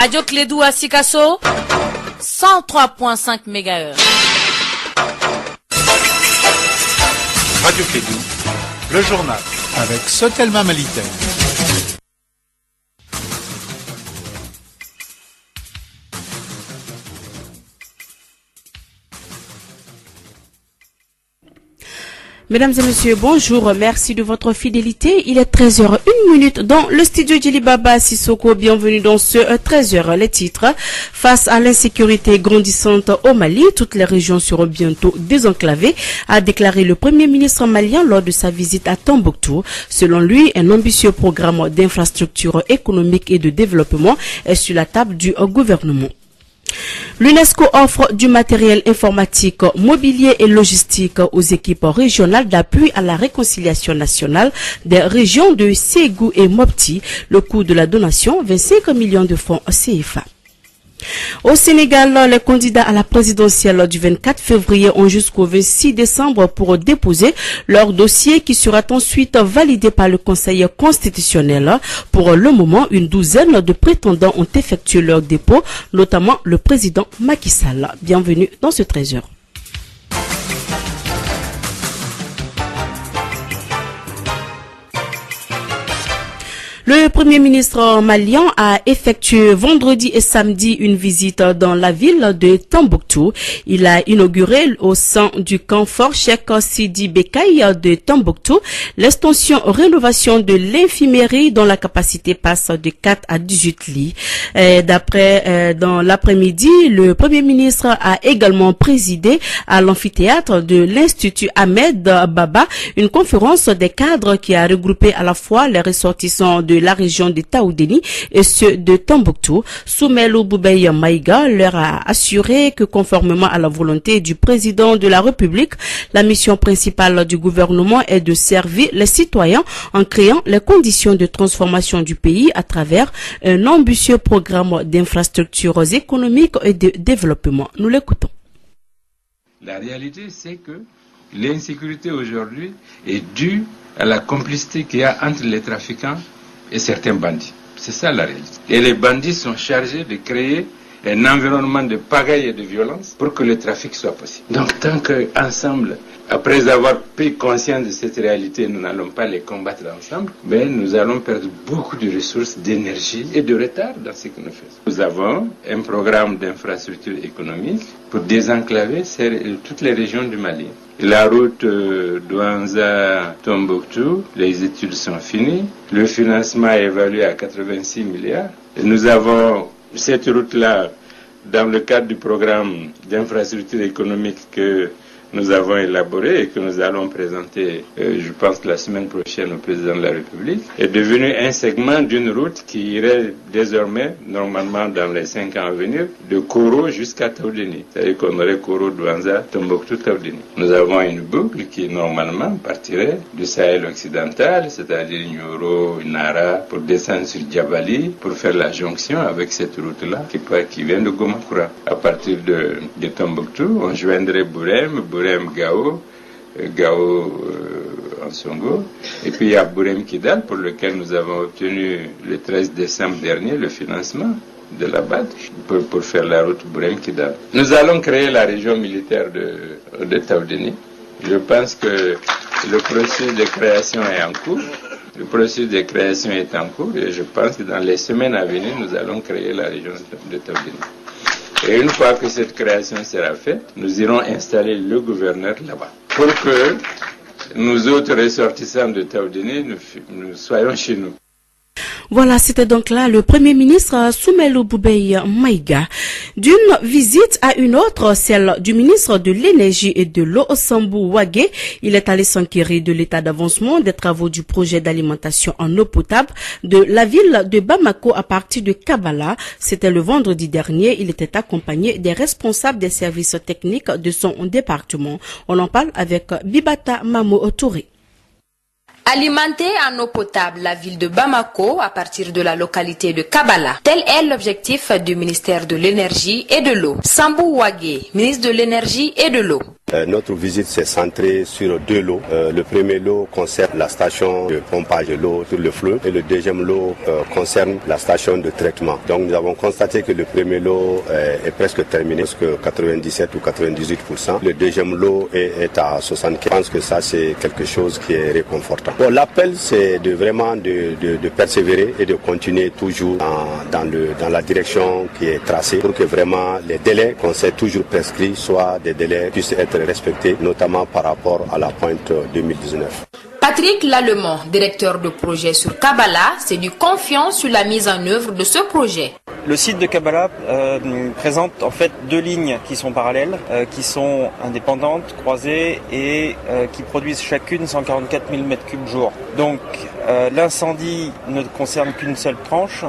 Radio Clédou à Sikasso, 103.5 MHz. Radio Clédou, le journal avec Sotelma Malitaire. Mesdames et messieurs, bonjour, merci de votre fidélité. Il est 13h01 dans le studio Djilibaba Sissoko. Bienvenue dans ce 13h. Les titres: face à l'insécurité grandissante au Mali, toutes les régions seront bientôt désenclavées, a déclaré le Premier ministre malien lors de sa visite à Tombouctou. Selon lui, un ambitieux programme d'infrastructure économique et de développement est sur la table du gouvernement. L'UNESCO offre du matériel informatique, mobilier et logistique aux équipes régionales d'appui à la réconciliation nationale des régions de Ségou et Mopti. Le coût de la donation, 25 millions de francs CFA. Au Sénégal, les candidats à la présidentielle du 24 février ont jusqu'au 26 décembre pour déposer leur dossier qui sera ensuite validé par le Conseil constitutionnel. Pour le moment, une douzaine de prétendants ont effectué leur dépôt, notamment le président Macky Sall. Bienvenue dans ce 13h. Le Premier ministre malien a effectué vendredi et samedi une visite dans la ville de Tombouctou. Il a inauguré au sein du camp Fort Cheikh Sidi Bekay de Tombouctou l'extension rénovation de l'infirmerie dont la capacité passe de 4 à 18 lits. Dans l'après-midi, le Premier ministre a également présidé à l'amphithéâtre de l'Institut Ahmed Baba une conférence des cadres qui a regroupé à la fois les ressortissants de la région de Taoudéni et ceux de Tombouctou. Soumelou Boubeye Maïga leur a assuré que conformément à la volonté du président de la République, la mission principale du gouvernement est de servir les citoyens en créant les conditions de transformation du pays à travers un ambitieux programme d'infrastructures économiques et de développement. Nous l'écoutons. La réalité, c'est que l'insécurité aujourd'hui est due à la complicité qu'il y a entre les trafiquants et certains bandits. C'est ça la réalité. Et les bandits sont chargés de créer un environnement de pagaille et de violence pour que le trafic soit possible. Donc tant qu'ensemble, après avoir pris conscience de cette réalité, nous n'allons pas les combattre ensemble, mais nous allons perdre beaucoup de ressources, d'énergie et de retard dans ce que nous faisons. Nous avons un programme d'infrastructure économique pour désenclaver toutes les régions du Mali. La route Douanza-Tombouctou, les études sont finies. Le financement est évalué à 86 milliards. Et nous avons cette route-là dans le cadre du programme d'infrastructure économique que nous avons élaboré et que nous allons présenter, je pense, la semaine prochaine au président de la République, est devenu un segment d'une route qui irait désormais, normalement dans les 5 ans à venir, de Koro jusqu'à Taoudéni. C'est-à-dire qu'on aurait Koro, Douanza, Tombouctou, Taoudéni. Nous avons une boucle qui, normalement, partirait du Sahel occidental, c'est-à-dire Nioro, Nara, pour descendre sur Djabali, pour faire la jonction avec cette route-là qui vient de Gomakura. À partir de Tombouctou, on joindrait Bourem, Gao en Songo, et puis il y a Bourem Kidal pour lequel nous avons obtenu le 13 décembre dernier le financement de la BAD pour faire la route Bourem Kidal. Nous allons créer la région militaire de Taoudéni. Je pense que le processus de création est en cours. Et je pense que dans les semaines à venir, nous allons créer la région de Taoudéni. Et une fois que cette création sera faite, nous irons installer le gouverneur là-bas. Pour que nous autres ressortissants de Taoudéni, nous soyons chez nous. Voilà, c'était donc là le Premier ministre Soumelou Boubeye Maïga. D'une visite à une autre, celle du ministre de l'Énergie et de l'Eau, Sambou Ouagué. Il est allé s'enquérir de l'état d'avancement des travaux du projet d'alimentation en eau potable de la ville de Bamako à partir de Kabala. C'était le vendredi dernier. Il était accompagné des responsables des services techniques de son département. On en parle avec Bibata Mamo Touré. Alimenter en eau potable la ville de Bamako à partir de la localité de Kabala. Tel est l'objectif du ministère de l'Énergie et de l'Eau. Sambou Ouagué, ministre de l'Énergie et de l'Eau. Notre visite s'est centrée sur 2 lots. Le premier lot concerne la station de pompage de l'eau sur le fleuve et le deuxième lot concerne la station de traitement. Donc nous avons constaté que le premier lot est presque terminé, presque 97 ou 98%. Le deuxième lot est à 75%. Je pense que ça c'est quelque chose qui est réconfortant. Bon, l'appel c'est vraiment de persévérer et de continuer toujours dans la direction qui est tracée pour que vraiment les délais qu'on s'est toujours prescrits soient des délais qui puissent être respectés, notamment par rapport à la pointe 2019. Patrick Lallemand, directeur de projet sur Kabala, s'est dit confiant sur la mise en œuvre de ce projet. Le site de Kabala présente en fait 2 lignes qui sont parallèles, qui sont indépendantes, croisées et qui produisent chacune 144 000 m3 jour. Donc l'incendie ne concerne qu'une seule tranche.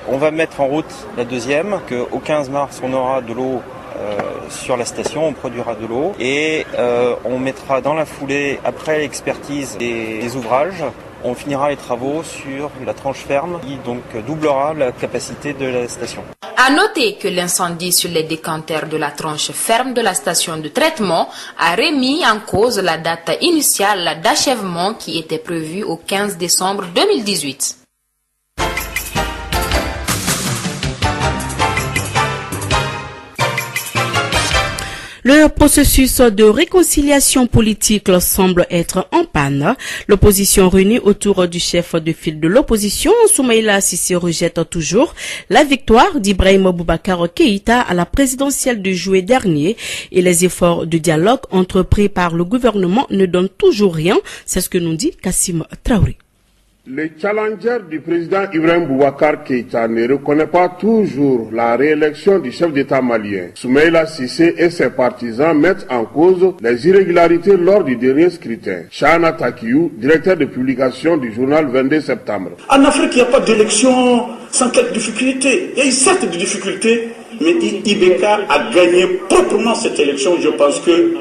On va mettre en route la deuxième, qu'au 15 mars on aura de l'eau sur la station, on produira de l'eau et on mettra dans la foulée, après l'expertise des ouvrages, on finira les travaux sur la tranche ferme qui donc doublera la capacité de la station. À noter que l'incendie sur les décanteurs de la tranche ferme de la station de traitement a remis en cause la date initiale d'achèvement qui était prévue au 15 décembre 2018. Le processus de réconciliation politique semble être en panne. L'opposition réunie autour du chef de file de l'opposition, Soumaïla Cissé, rejette toujours la victoire d'Ibrahim Boubacar Keïta à la présidentielle de juillet dernier et les efforts de dialogue entrepris par le gouvernement ne donnent toujours rien. C'est ce que nous dit Kassim Traoré. Le challenger du président Ibrahim Boubacar Keïta ne reconnaît pas toujours la réélection du chef d'État malien. Soumaïla Cissé et ses partisans mettent en cause les irrégularités lors du dernier scrutin. Chahana Takiou, directeur de publication du journal 22 septembre. En Afrique, il n'y a pas d'élection sans quelques difficultés. Il y a eu certes des difficultés, mais IBK a gagné proprement cette élection. Je pense que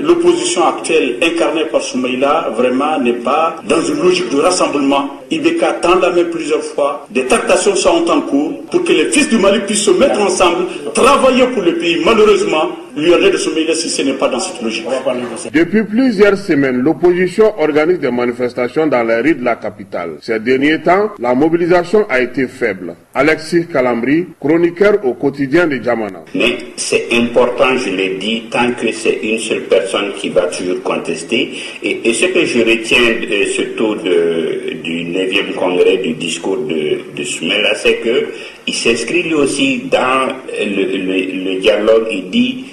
l'opposition actuelle incarnée par Soumaïla vraiment n'est pas dans une logique de rassemblement. IBK tend la main plusieurs fois, des tractations sont en cours pour que les fils du Mali puissent se mettre ensemble, travailler pour le pays. Malheureusement, l'URD de Soumaïla Cissé n'est pas dans cette logique. Depuis plusieurs semaines, l'opposition organise des manifestations dans les rues de la capitale. Ces derniers temps, la mobilisation a été faible. Alexis Kalambri, chroniqueur au quotidien de Djamana. Mais c'est important, je l'ai dit, tant que c'est une seule personne qui va toujours contester. Et ce que je retiens surtout du 9e congrès du discours de Soumaïla, c'est qu'il s'inscrit lui aussi dans le dialogue. Il dit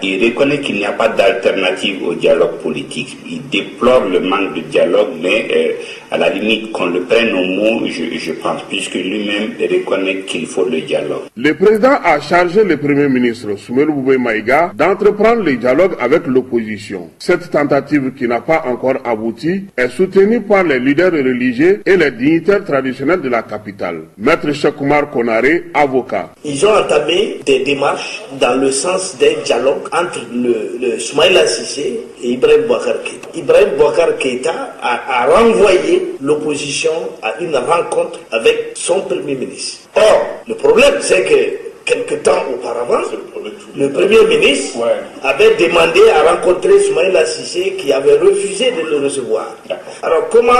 il reconnaît qu'il n'y a pas d'alternative au dialogue politique. Il déplore le manque de dialogue, mais à la limite qu'on le prenne au mot, je pense, puisque lui-même reconnaît qu'il faut le dialogue. Le président a chargé le Premier ministre, Soumaïla Boubé Maïga, d'entreprendre le dialogue avec l'opposition. Cette tentative qui n'a pas encore abouti est soutenue par les leaders religieux et les dignitaires traditionnels de la capitale. Maître Chekoumar Konaré, avocat. Ils ont entamé des démarches dans le sens d'un dialogue entre le Soumaïla Cissé et Ibrahim Boubacar Keïta. Ibrahim Boubacar Keïta a renvoyé l'opposition à une rencontre avec son Premier ministre. Or, le problème, c'est que quelque temps auparavant, le Premier ministre avait demandé à rencontrer Soumaïla Cissé qui avait refusé de le recevoir. Alors, comment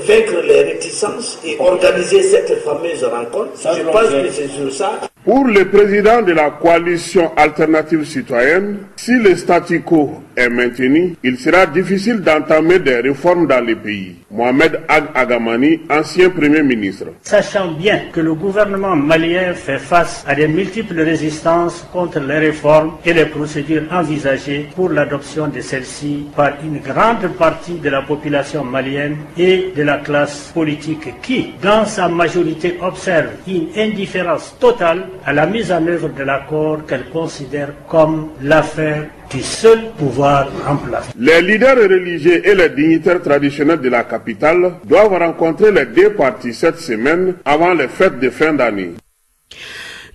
vaincre les réticences et organiser cette fameuse rencontre? Je pense que c'est sur ça. Pour le président de la coalition alternative citoyenne, si le statu quo est maintenu, il sera difficile d'entamer des réformes dans le pays. Mohamed Ag Agamani, ancien Premier ministre. Sachant bien que le gouvernement malien fait face à de multiples résistances contre les réformes et les procédures envisagées pour l'adoption de celles-ci par une grande partie de la population malienne et de la classe politique qui, dans sa majorité, observe une indifférence totale à la mise en œuvre de l'accord qu'elle considère comme l'affaire du seul pouvoir en place. Les leaders religieux et les dignitaires traditionnels de la capitale doivent rencontrer les deux parties cette semaine avant les fêtes de fin d'année.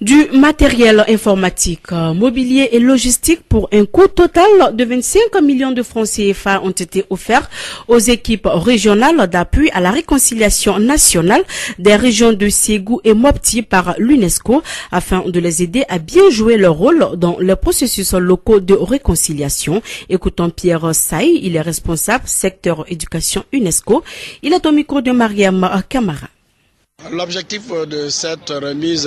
Du matériel informatique, mobilier et logistique pour un coût total de 25 millions de francs CFA ont été offerts aux équipes régionales d'appui à la réconciliation nationale des régions de Ségou et Mopti par l'UNESCO afin de les aider à bien jouer leur rôle dans les processus locaux de réconciliation. Écoutons Pierre Saï, il est responsable secteur éducation UNESCO. Il est au micro de Mariam Kamara. L'objectif de cette remise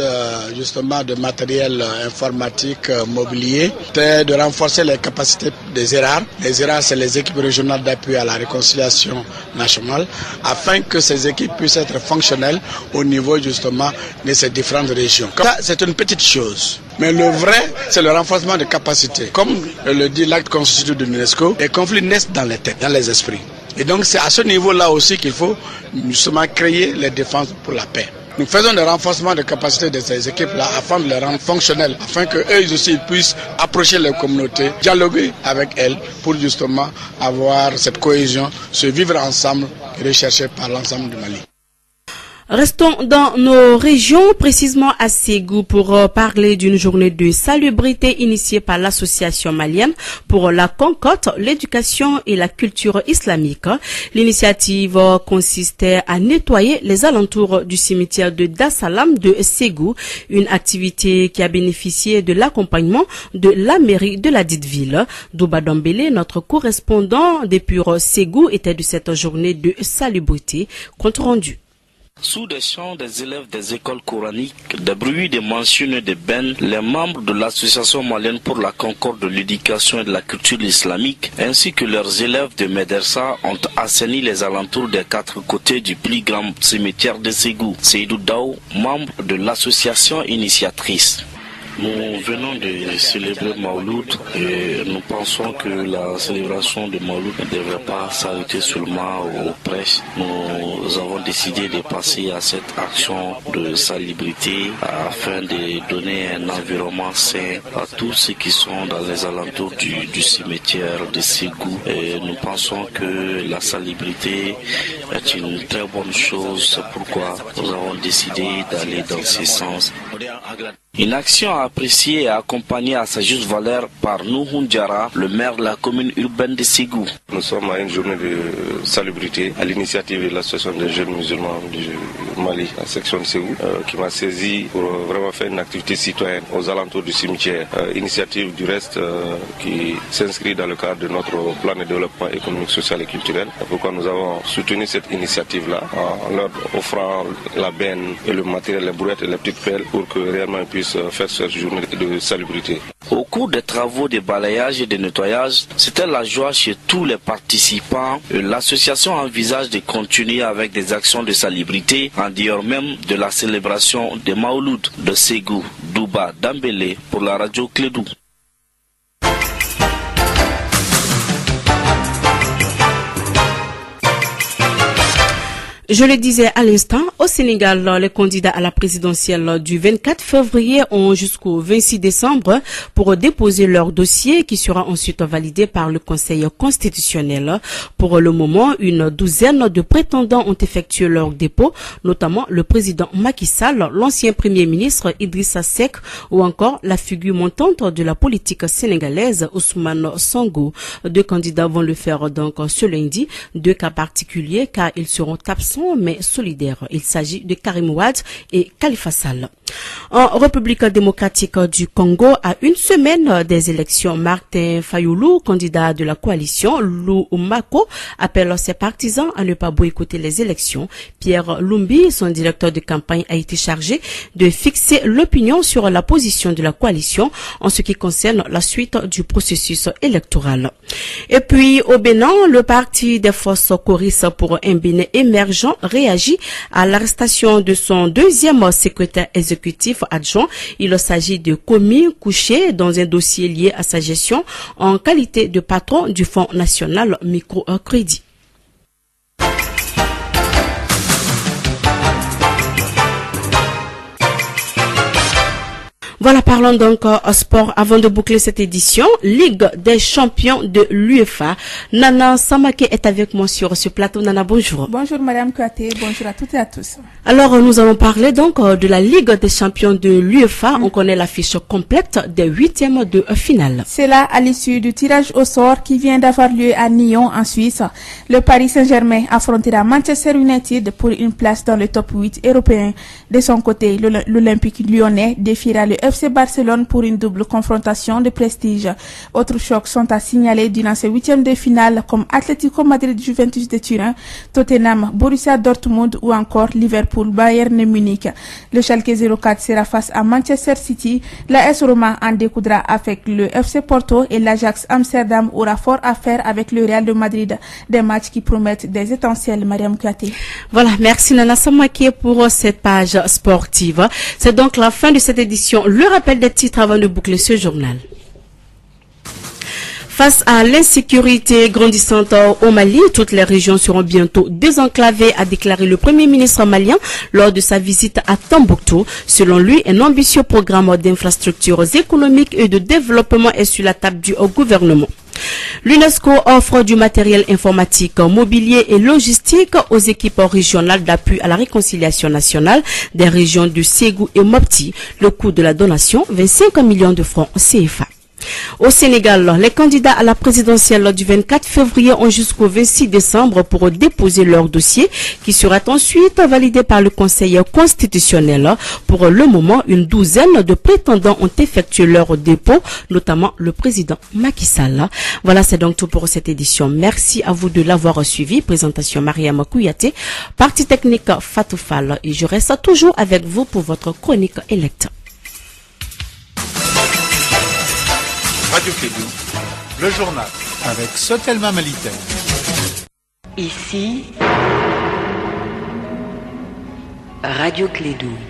justement de matériel informatique mobilier était de renforcer les capacités des ERAR. Les ERAR, c'est les équipes régionales d'appui à la réconciliation nationale, afin que ces équipes puissent être fonctionnelles au niveau justement de ces différentes régions. Ça, c'est une petite chose. Mais le vrai, c'est le renforcement de capacités. Comme le dit l'acte constitutif de l'UNESCO, les conflits naissent dans les têtes, dans les esprits. Et donc c'est à ce niveau-là aussi qu'il faut justement créer les défenses pour la paix. Nous faisons des renforcements de capacité de ces équipes-là afin de les rendre fonctionnelles, afin qu'eux aussi puissent approcher les communautés, dialoguer avec elles pour justement avoir cette cohésion, se vivre ensemble recherchée par l'ensemble du Mali. Restons dans nos régions, précisément à Ségou, pour parler d'une journée de salubrité initiée par l'association malienne pour la concorde, l'éducation et la culture islamique. L'initiative consistait à nettoyer les alentours du cimetière de Dassalam de Ségou, une activité qui a bénéficié de l'accompagnement de la mairie de la dite ville. Douba Dambélé, notre correspondant depuis Ségou, était de cette journée de salubrité. Compte rendu. Sous des chants des élèves des écoles coraniques, des bruits des mentions de bennes, les membres de l'association malienne pour la concorde de l'éducation et de la culture islamique, ainsi que leurs élèves de Médersa, ont assaini les alentours des quatre côtés du plus grand cimetière de Ségou. Seydou Daou, membre de l'association initiatrice. Nous venons de célébrer Mauloud et nous pensons que la célébration de Mauloud ne devrait pas s'arrêter seulement aux prêches. Nous avons décidé de passer à cette action de salubrité afin de donner un environnement sain à tous ceux qui sont dans les alentours du cimetière de Ségou. Et nous pensons que la salubrité est une très bonne chose. C'est pourquoi nous avons décidé d'aller dans ce sens. Une action appréciée et accompagnée à sa juste valeur par Nouhoun Diara, le maire de la commune urbaine de Ségou. Nous sommes à une journée de salubrité à l'initiative de l'association des jeunes musulmans du Mali, la section de Ségou, qui m'a saisi pour vraiment faire une activité citoyenne aux alentours du cimetière. Initiative du reste qui s'inscrit dans le cadre de notre plan de développement économique, social et culturel. C'est pourquoi nous avons soutenu cette initiative-là en leur offrant la benne et le matériel, les brouettes et les petites pelles pour que réellement ils puissent faire cette journée de salubrité. Au cours des travaux de balayage et de nettoyage, c'était la joie chez tous les participants. L'association envisage de continuer avec des actions de salubrité en dehors même de la célébration de Mauloud de Ségou. Douba Dambélé pour la radio Clédou. Je le disais à l'instant, au Sénégal, les candidats à la présidentielle du 24 février ont jusqu'au 26 décembre pour déposer leur dossier qui sera ensuite validé par le Conseil constitutionnel. Pour le moment, une douzaine de prétendants ont effectué leur dépôt, notamment le président Macky Sall, l'ancien premier ministre Idrissa Seck ou encore la figure montante de la politique sénégalaise Ousmane Sonko. Deux candidats vont le faire donc ce lundi, deux cas particuliers car ils seront absents mais solidaires. Il s'agit de Karim Wade et Khalifa Sall. En République démocratique du Congo, à une semaine des élections, Martin Fayoulou, candidat de la coalition Lou Mako, appelle ses partisans à ne pas boycotter les élections. Pierre Lumbi, son directeur de campagne, a été chargé de fixer l'opinion sur la position de la coalition en ce qui concerne la suite du processus électoral. Et puis, au Bénin, le parti des forces choristes pour un Bénin émergent réagit à l'arrestation de son deuxième secrétaire exécutif adjoint. Il s'agit de Komi Kouché dans un dossier lié à sa gestion en qualité de patron du Fonds national microcrédit. Voilà, parlons donc sport avant de boucler cette édition. Ligue des champions de l'UEFA. Nana Samake est avec moi sur ce plateau. Nana, bonjour. Bonjour Madame Kouyaté, bonjour à toutes et à tous. Alors, nous allons parler donc de la Ligue des champions de l'UEFA. On connaît la fiche complète des 8e de finale. C'est là à l'issue du tirage au sort qui vient d'avoir lieu à Nyon en Suisse. Le Paris Saint-Germain affrontera Manchester United pour une place dans le top 8 européen. De son côté, l'Olympique lyonnais défiera le FC Barcelone pour une double confrontation de prestige. Autres chocs sont à signaler durant ces 8e de finale comme Atlético Madrid Juventus de Turin, Tottenham Borussia Dortmund ou encore Liverpool Bayern Munich. Le Schalke 04 sera face à Manchester City, la AS Roma en découdra avec le FC Porto et l'Ajax Amsterdam aura fort à faire avec le Real de Madrid. Des matchs qui promettent des étincelles, Mariam Kouyaté. Voilà, merci Nana Samake pour cette page sportive. C'est donc la fin de cette édition. Le rappel des titres avant de boucler ce journal. Face à l'insécurité grandissante au Mali, toutes les régions seront bientôt désenclavées, a déclaré le Premier ministre malien lors de sa visite à Tombouctou. Selon lui, un ambitieux programme d'infrastructures économiques et de développement est sur la table du gouvernement. L'UNESCO offre du matériel informatique, mobilier et logistique aux équipes régionales d'appui à la réconciliation nationale des régions de Ségou et Mopti. Le coût de la donation, 25 millions de francs CFA. Au Sénégal, les candidats à la présidentielle du 24 février ont jusqu'au 26 décembre pour déposer leur dossier qui sera ensuite validé par le Conseil constitutionnel. Pour le moment, une douzaine de prétendants ont effectué leur dépôt, notamment le président Macky Sall. Voilà, c'est donc tout pour cette édition. Merci à vous de l'avoir suivi. Présentation Mariam Kouyaté, partie technique Fatou Fall. Et je reste toujours avec vous pour votre chronique électe. Radio Kédou, le journal avec Sotelma Malitaire. Ici, Radio Kédou.